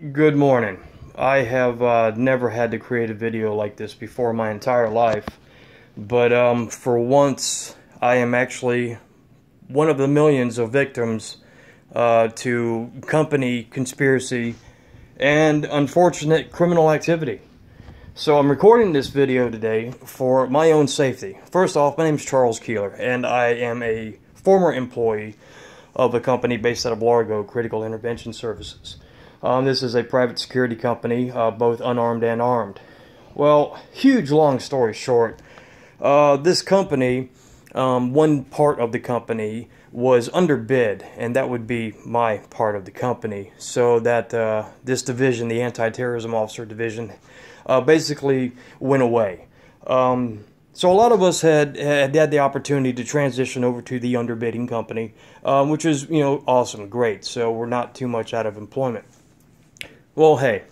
Good morning. I have never had to create a video like this before my entire life, but for once I am actually one of the millions of victims to company conspiracy and unfortunate criminal activity. So I'm recording this video today for my own safety. First off, my name is Charles Keeler, and I am a former employee of a company based out of Largo, Critical Intervention Services. This is a private security company, both unarmed and armed. Well, huge long story short, this company, one part of the company was underbid, and that would be my part of the company, so that this division, the Anti-Terrorism Officer Division, basically went away. So a lot of us had the opportunity to transition over to the underbidding company, which is, awesome, great. So we're not too much out of employment. Well, hey,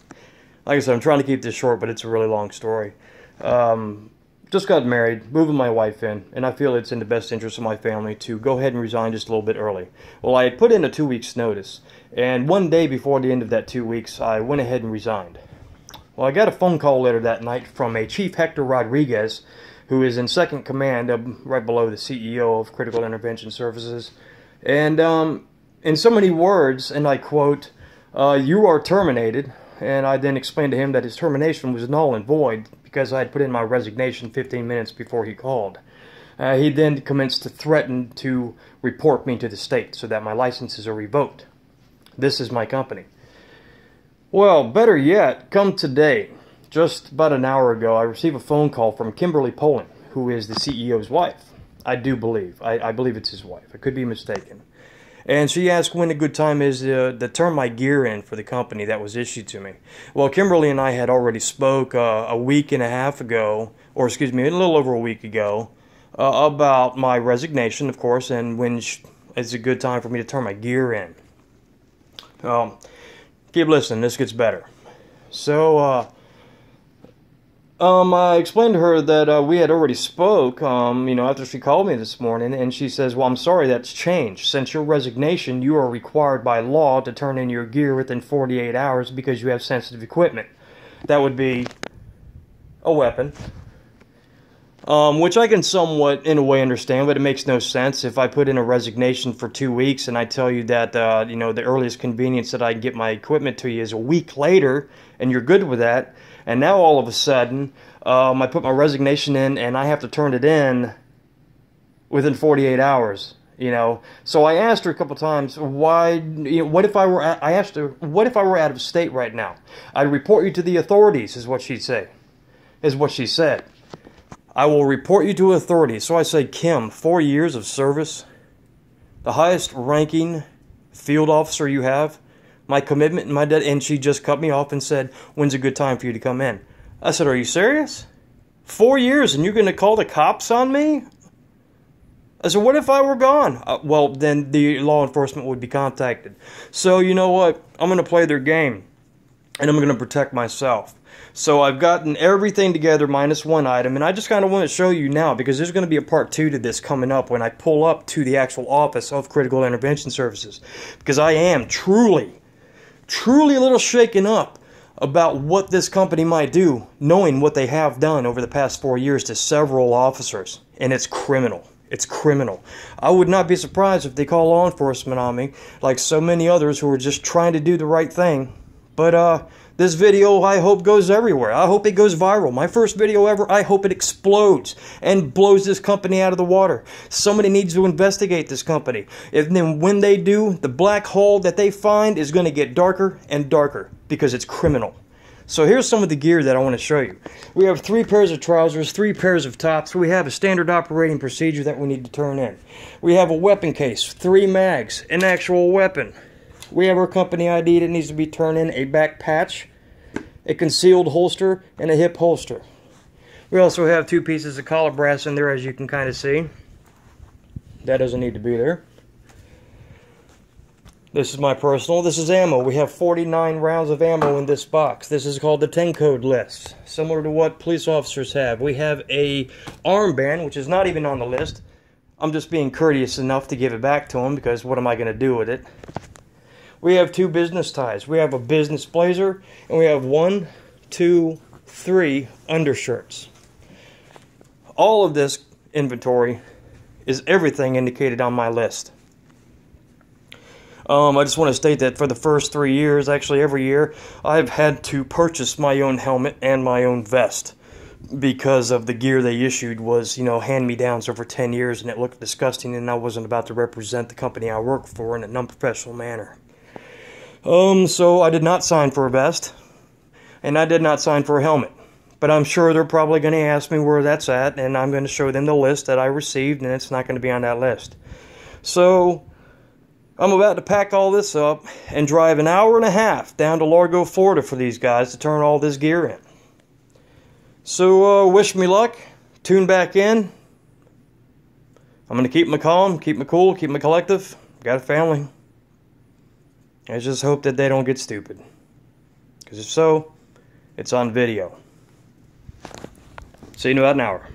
like I said, I'm trying to keep this short, but it's a really long story. Just got married, moving my wife in, and I feel it's in the best interest of my family to go ahead and resign just a little bit early. Well, I had put in a 2 weeks notice, and one day before the end of that 2 weeks, I went ahead and resigned. Well, I got a phone call later that night from a Chief Hector Rodriguez, who is in second command, right below the CEO of Critical Intervention Services. And in so many words, and I quote, "You are terminated." And I then explained to him that his termination was null and void because I had put in my resignation 15 minutes before he called. He then commenced to threaten to report me to the state so that my licenses are revoked. This is my company. Well, better yet, come today, just about an hour ago, I received a phone call from Kimberly Poland, who is the CEO's wife. I do believe. I believe it's his wife. I could be mistaken. And she asked when a good time is to turn my gear in for the company that was issued to me. Well, Kimberly and I had already spoke a week and a half ago, or excuse me, a little over a week ago, about my resignation, of course, and when it's a good time for me to turn my gear in. Keep listening, this gets better. So, I explained to her that we had already spoke, after she called me this morning, and she says, well, I'm sorry, that's changed. Since your resignation, you are required by law to turn in your gear within 48 hours because you have sensitive equipment. That would be a weapon, which I can somewhat, in a way, understand, but it makes no sense. If I put in a resignation for 2 weeks and I tell you that, the earliest convenience that I can get my equipment to you is a week later, and you're good with that, and now all of a sudden, I put my resignation in and I have to turn it in within 48 hours, So I asked her a couple times, why, what if I were out of state right now? I'd report you to the authorities, is what she said. I will report you to authorities. So I said, Kim, 4 years of service, the highest ranking field officer you have, my commitment and my debt, and she just cut me off and said, when's a good time for you to come in? I said, are you serious? 4 years and you're going to call the cops on me? I said, what if I were gone? Well, then the law enforcement would be contacted. So you know what? I'm going to play their game, and I'm going to protect myself. So I've gotten everything together minus one item, and I just kind of want to show you now because there's going to be a part 2 to this coming up when I pull up to the actual office of Critical Intervention Services, because I am truly a little shaken up about what this company might do, knowing what they have done over the past 4 years to several officers, and it's criminal. It's criminal. I would not be surprised if they call law enforcement on me, like so many others who are just trying to do the right thing. But this video, I hope, goes everywhere. I hope it goes viral. My first video ever, I hope it explodes and blows this company out of the water. Somebody needs to investigate this company. And then when they do, the black hole that they find is going to get darker and darker because it's criminal. So here's some of the gear that I want to show you. We have 3 pairs of trousers, 3 pairs of tops. We have a standard operating procedure that we need to turn in. We have a weapon case, 3 mags, an actual weapon. We have our company ID that needs to be turned in, a back patch, a concealed holster, and a hip holster. We also have 2 pieces of collar brass in there, as you can kind of see. That doesn't need to be there. This is my personal. This is ammo. We have 49 rounds of ammo in this box. This is called the 10 code list, similar to what police officers have. We have a armband, which is not even on the list. I'm just being courteous enough to give it back to them because what am I going to do with it? we have two business ties. We have a business blazer, and we have 1, 2, 3 undershirts. All of this inventory is everything indicated on my list. I just want to state that for the first 3 years, actually every year, I've had to purchase my own helmet and my own vest because of the gear they issued was, hand-me-downs over 10 years, and it looked disgusting, and I wasn't about to represent the company I work for in an unprofessional manner. So I did not sign for a vest, and I did not sign for a helmet. But I'm sure they're probably going to ask me where that's at, and I'm going to show them the list that I received, and it's not going to be on that list. So I'm about to pack all this up and drive 1.5 hours down to Largo, Florida for these guys to turn all this gear in. So wish me luck. Tune back in. I'm going to keep my calm, keep my cool, keep my collective. Got a family. I just hope that they don't get stupid. Because if so, it's on video. See you in about 1 hour.